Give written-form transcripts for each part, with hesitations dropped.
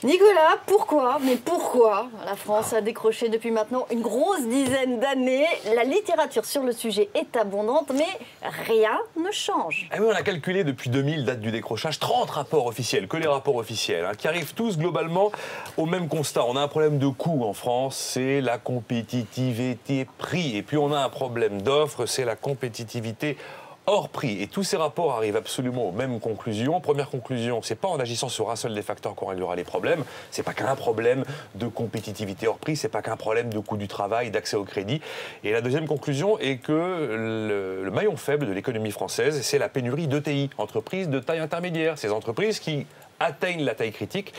Nicolas, pourquoi, mais pourquoi la France a décroché depuis maintenant une grosse dizaine d'années? La littérature sur le sujet est abondante, mais rien ne change. Ah oui, on a calculé depuis 2000, date du décrochage, 30 rapports officiels, que les rapports officiels, qui arrivent tous globalement au même constat. On a un problème de coût en France, c'est la compétitivité prix. Et puis on a un problème d'offre, c'est la compétitivité hors prix. Et tous ces rapports arrivent absolument aux mêmes conclusions. Première conclusion, c'est pas en agissant sur un seul des facteurs qu'on réglera les problèmes. C'est pas qu'un problème de compétitivité hors prix, c'est pas qu'un problème de coût du travail, d'accès au crédit. Et la deuxième conclusion est que le maillon faible de l'économie française, c'est la pénurie d'ETI, entreprises de taille intermédiaire. Ces entreprises qui atteignent la taille critique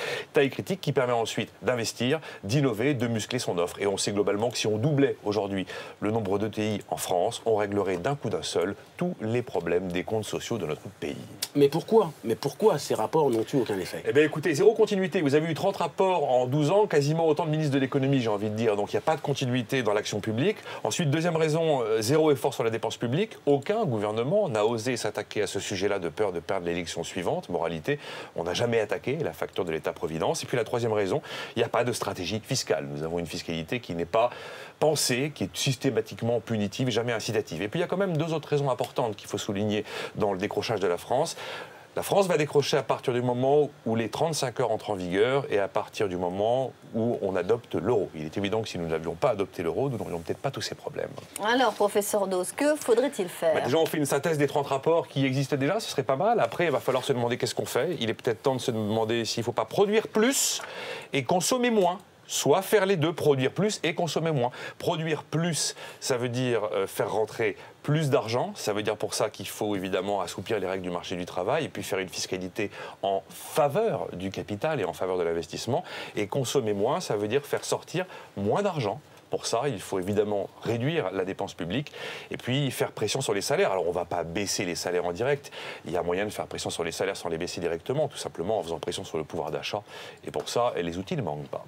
qui permet ensuite d'investir, d'innover, de muscler son offre. Et on sait globalement que si on doublait aujourd'hui le nombre d'ETI en France, on réglerait d'un coup d'un seul tous les problèmes des comptes sociaux de notre pays. Mais pourquoi ces rapports n'ont eu aucun effet? Eh bien écoutez, zéro continuité. Vous avez eu 30 rapports en 12 ans, quasiment autant de ministres de l'économie, j'ai envie de dire. Donc il n'y a pas de continuité dans l'action publique. Ensuite, deuxième raison, zéro effort sur la dépense publique. Aucun gouvernement n'a osé s'attaquer à ce sujet-là de peur de perdre l'élection suivante. Moralité, on n'a jamais attaqué la facture de l'État-providence. Et puis la troisième raison, il n'y a pas de stratégie fiscale. Nous avons une fiscalité qui n'est pas pensée, qui est systématiquement punitive, jamais incitative. Et puis il y a quand même deux autres raisons importantes qu'il faut souligner dans le décrochage de la France. La France va décrocher à partir du moment où les 35 heures entrent en vigueur et à partir du moment où on adopte l'euro. Il est évident que si nous n'avions pas adopté l'euro, nous n'aurions peut-être pas tous ces problèmes. Alors, professeur Dos, que faudrait-il faire? Déjà, on fait une synthèse des 30 rapports qui existent déjà, ce serait pas mal. Après, il va falloir se demander qu'est-ce qu'on fait. Il est peut-être temps de se demander s'il ne faut pas produire plus et consommer moins. Soit faire les deux, produire plus et consommer moins. Produire plus, ça veut dire faire rentrer plus d'argent. Ça veut dire pour ça qu'il faut évidemment assouplir les règles du marché du travail et puis faire une fiscalité en faveur du capital et en faveur de l'investissement. Et consommer moins, ça veut dire faire sortir moins d'argent. Pour ça, il faut évidemment réduire la dépense publique et puis faire pression sur les salaires. Alors, on ne va pas baisser les salaires en direct. Il y a moyen de faire pression sur les salaires sans les baisser directement, tout simplement en faisant pression sur le pouvoir d'achat. Et pour ça, les outils ne manquent pas.